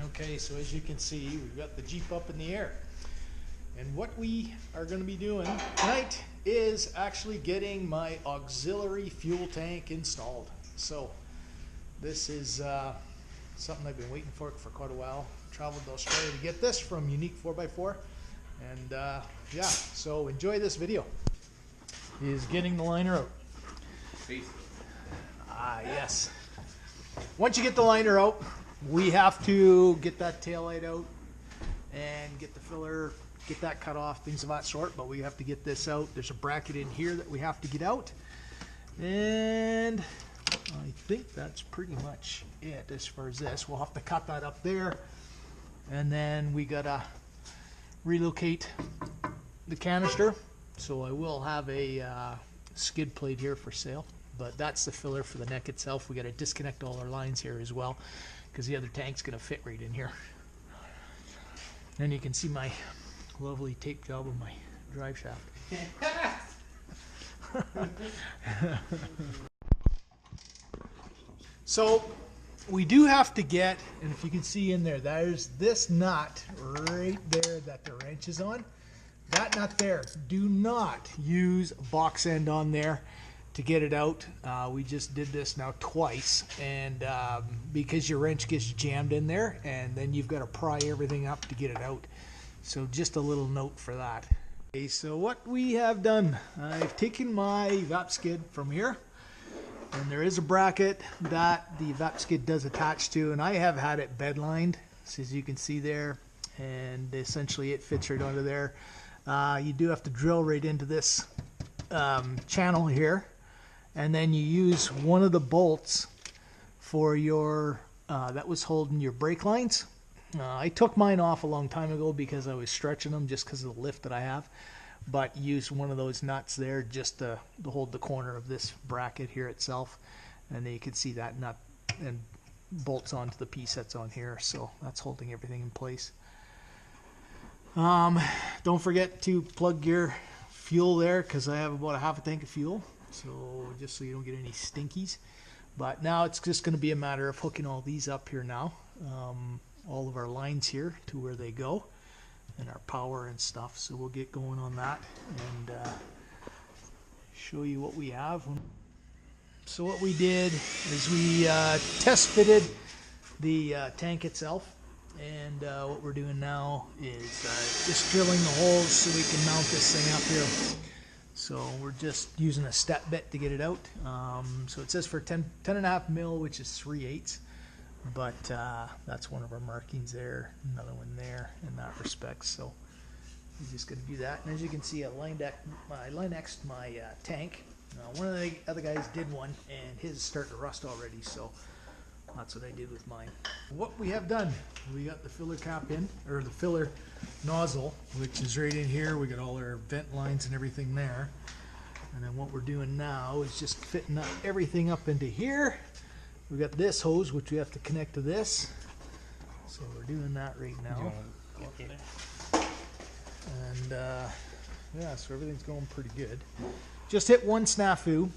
Okay, so as you can see, we've got the Jeep up in the air. And what we are going to be doing tonight is actually getting my auxiliary fuel tank installed. So this is something I've been waiting for quite a while. Traveled to Australia to get this from Unique 4x4. And yeah, so enjoy this video. Is getting the liner out. Peace. Ah, yes. Once you get the liner out, we have to get that taillight out and get the filler, get that cut off, things of that sort, but we have to get this out. There's a bracket in here that we have to get out. And I think that's pretty much it as far as this. We'll have to cut that up there. And then we gotta relocate the canister. So I will have a skid plate here for sale. But that's the filler for the neck itself. We got to disconnect all our lines here as well, because the other tank's going to fit right in here. And you can see my lovely tape job of my drive shaft. So we do have to get, and if you can see in there, there's this nut right there that the wrench is on. That nut there, do not use a box end on there to get it out. We just did this now twice, and because your wrench gets jammed in there, and then you've got to pry everything up to get it out. So just a little note for that. Okay, so what we have done, I've taken my VAP skid from here, and there is a bracket that the VAP skid does attach to, and I have had it bed lined, so as you can see there, and essentially it fits right onto there. You do have to drill right into this channel here. And then you use one of the bolts for your, that was holding your brake lines. I took mine off a long time ago because I was stretching them just because of the lift that I have. But use one of those nuts there just to hold the corner of this bracket here itself. And then you can see that nut and bolts onto the piece that's on here. So that's holding everything in place. Don't forget to plug your fuel there, because I have about a half a tank of fuel. So just so you don't get any stinkies. But now it's just going to be a matter of hooking all these up here now. All of our lines here to where they go, and our power and stuff. So we'll get going on that and show you what we have. So what we did is we test fitted the tank itself. And what we're doing now is just drilling the holes so we can mount this thing up here. So we're just using a step bit to get it out. So it says for 10.5 mil, which is 3/8. But that's one of our markings there, another one there in that respect. So we're just going to do that. And as you can see, I Linexed my tank. One of the other guys did one, and his is starting to rust already. So that's what I did with mine. What we have done, we got the filler cap in, or the filler nozzle, which is right in here. We got all our vent lines and everything there. And then what we're doing now is just fitting up everything up into here. We got this hose, which we have to connect to this. So we're doing that right now. And yeah, so everything's going pretty good. Just hit one snafu.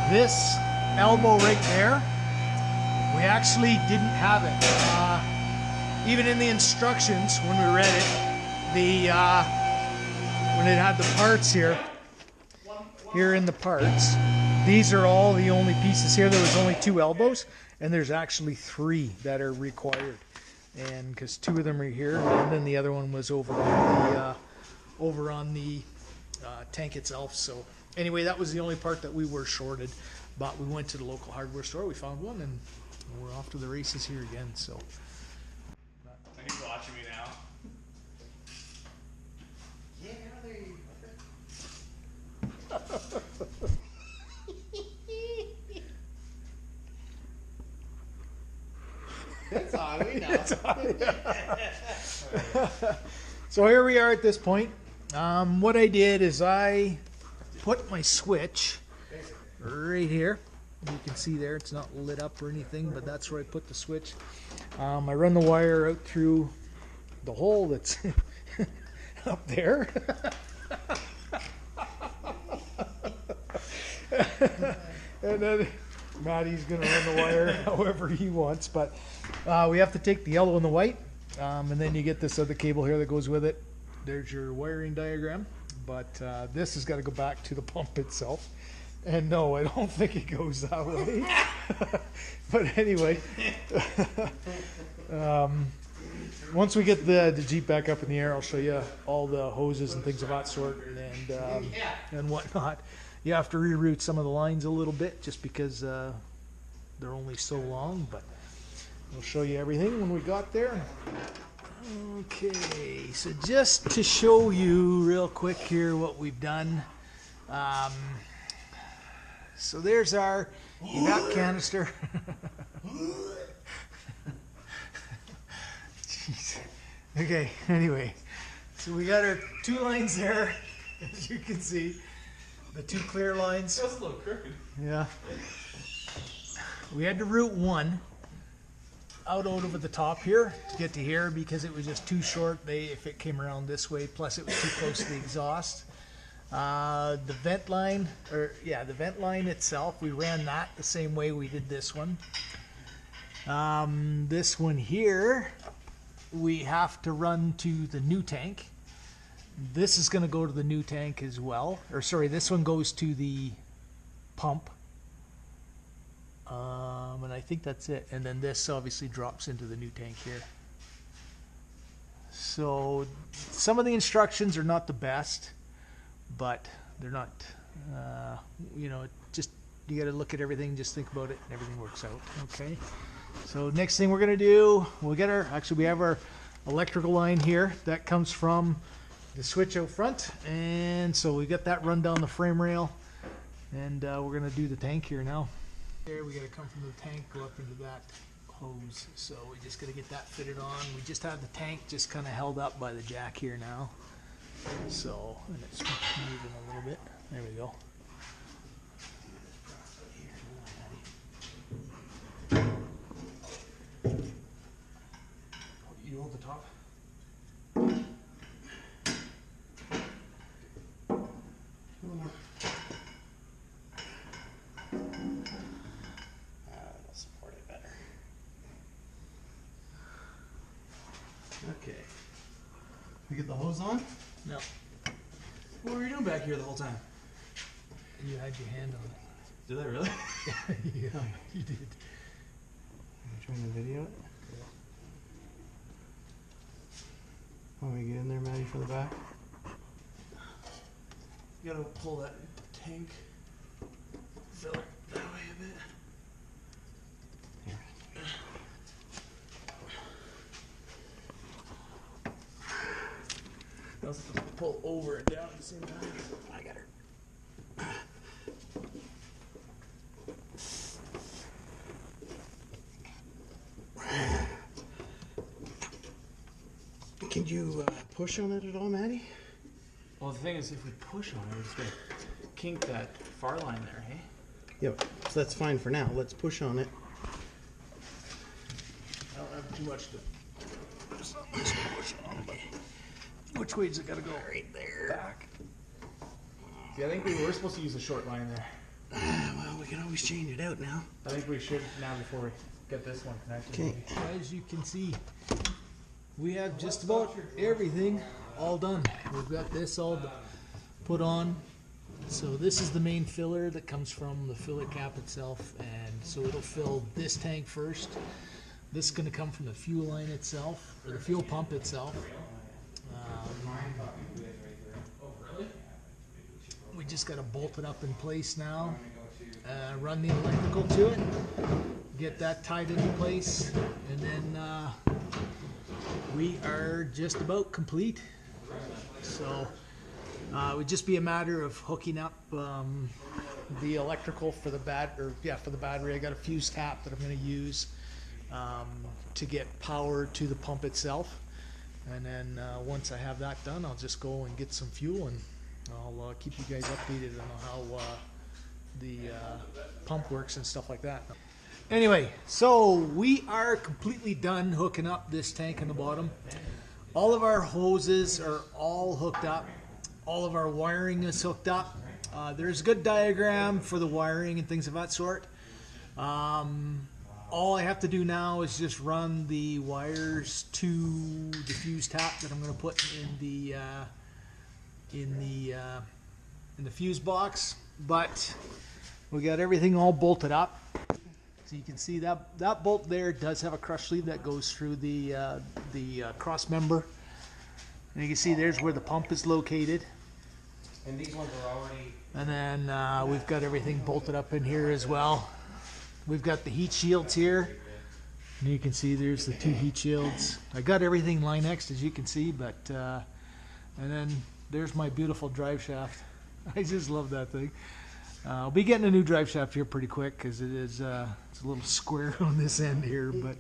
This elbow right there, we actually didn't have it. Even in the instructions when we read it, when it had the parts here in the parts, these are all the only pieces here. There was only 2 elbows, and there's actually 3 that are required, and because 2 of them are here, and then the other one was over on the tank itself. So anyway, that was the only part that we were shorted. But we went to the local hardware store, we found one, and we're off to the races here again. So Are you watching me now? Yeah, there you go. It's on, we know. It's on, yeah. So here we are at this point. What I did is I put my switch right here. You can see there, it's not lit up or anything, but that's where I put the switch. I run the wire out through the hole that's up there. And then Maddie's gonna run the wire however he wants, but we have to take the yellow and the white, and then you get this other cable here that goes with it. There's your wiring diagram, but this has got to go back to the pump itself. And no, I don't think it goes that way. But anyway, once we get the Jeep back up in the air, I'll show you all the hoses and things of that sort and whatnot. You have to reroute some of the lines a little bit just because they're only so long, but we'll show you everything when we got there. Okay, so just to show you real quick here what we've done. So there's our evap canister. Jeez. Okay, anyway, so we got our 2 lines there, as you can see. The 2 clear lines. That's a little crooked. Yeah. We had to route 1 out over the top here to get to here because it was just too short. If it came around this way, plus it was too close to the exhaust. The vent line, the vent line itself, we ran that the same way we did this one. This one here, we have to run to the new tank. This is going to go to the new tank as well. Or sorry, this one goes to the pump. And I think that's it. And then this obviously drops into the new tank here. So some of the instructions are not the best, but they're not, you know, just, you got to look at everything, just think about it, and everything works out. Okay. So next thing we're going to do, we have our electrical line here that comes from the switch out front, and so we got that run down the frame rail, and we're going to do the tank here now. Here we got to come from the tank, go up into that hose, so we just got to get that fitted on. We just have the tank just kind of held up by the jack here now, so, and it's moving a little bit. There we go. You hold the top. That'll support it better. Okay. We get the hose on? No, What were you doing back here the whole time? you had your hand on it. Did I really? Yeah, you did. I'm trying to video it. Want me to get in there, Maddie, for the back? You gotta pull that tank filler that way a bit. Here. Let's pull over and down at the same time. I got her. Can you push on it at all, Maddie? Well, the thing is, if we push on it, it's gonna kink that far line there, hey? Yep. So that's fine for now. Let's push on it. I don't have too much to. Just push on, but which way does it gotta go? Right there. Back. See, I think we were supposed to use a short line there. Well, we can always change it out now. I think we should now before we get this one connected. Okay. As you can see, we have just about everything all done. We've got this all put on. So this is the main filler that comes from the filler cap itself, and so it'll fill this tank first. This is going to come from the fuel line itself, or the fuel pump itself. We just got to bolt it up in place now, run the electrical to it, get that tied into place, and then we are just about complete. So it would just be a matter of hooking up the electrical for the for the battery. I got a fuse tap that I'm going to use to get power to the pump itself, and then once I have that done, I'll just go and get some fuel, and I'll keep you guys updated on how the pump works and stuff like that. Anyway, so we are completely done hooking up this tank in the bottom. All of our hoses are all hooked up. All of our wiring is hooked up. There's a good diagram for the wiring and things of that sort. All I have to do now is just run the wires to the fuse tap that I'm going to put in the fuse box. But we got everything all bolted up. So you can see that bolt there does have a crush sleeve that goes through the cross member. And you can see there's where the pump is located. And these ones are already... And then we've got everything bolted up in here as well. We've got the heat shields here. And you can see there's the 2 heat shields. I got everything Line-X'd, as you can see, but and then there's my beautiful drive shaft. I just love that thing. I'll be getting a new drive shaft here pretty quick because it's a little square on this end here. But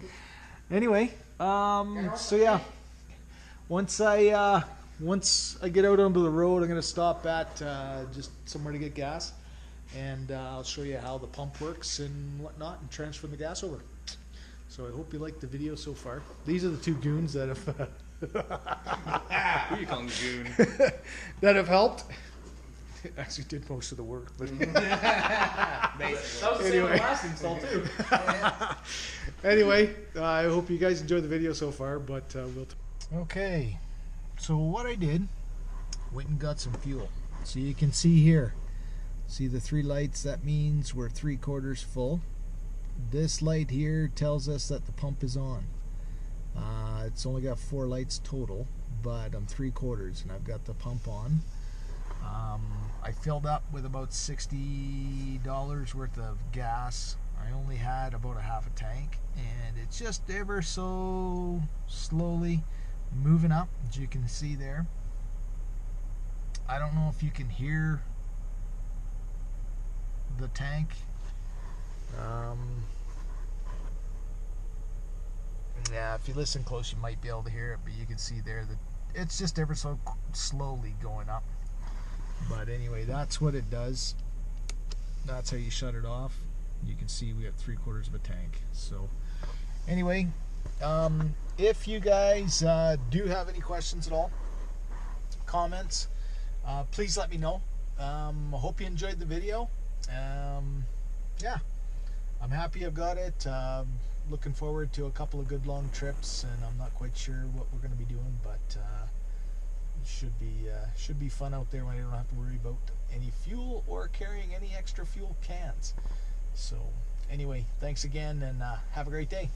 anyway, so yeah, once I get out onto the road, I'm going to stop at just somewhere to get gas, and I'll show you how the pump works and whatnot, and transfer the gas over. So I hope you liked the video so far. These are the 2 goons that have Who you calling goon? that have helped. Actually did most of the work, but That was the same with last install too. anyway, I hope you guys enjoyed the video so far, but okay, so what I did, went and got some fuel. So you can see here, see the 3 lights, that means we're 3/4 full. This light here tells us that the pump is on. It's only got 4 lights total, but I'm 3/4 and I've got the pump on. I filled up with about $60 worth of gas. I only had about a half a tank, and it's just ever so slowly moving up, as you can see there. I don't know if you can hear the tank. Yeah, if you listen close, you might be able to hear it, but you can see there that it's just ever so slowly going up. But anyway, that's what it does. That's how you shut it off. You can see we have 3/4 of a tank. So anyway, if you guys do have any questions at all, comments, please let me know. I hope you enjoyed the video. Yeah, I'm happy I've got it. Looking forward to a couple of good long trips, and I'm not quite sure what we're going to be doing, but it should be fun out there when I don't have to worry about any fuel or carrying any extra fuel cans. So anyway, thanks again, and have a great day.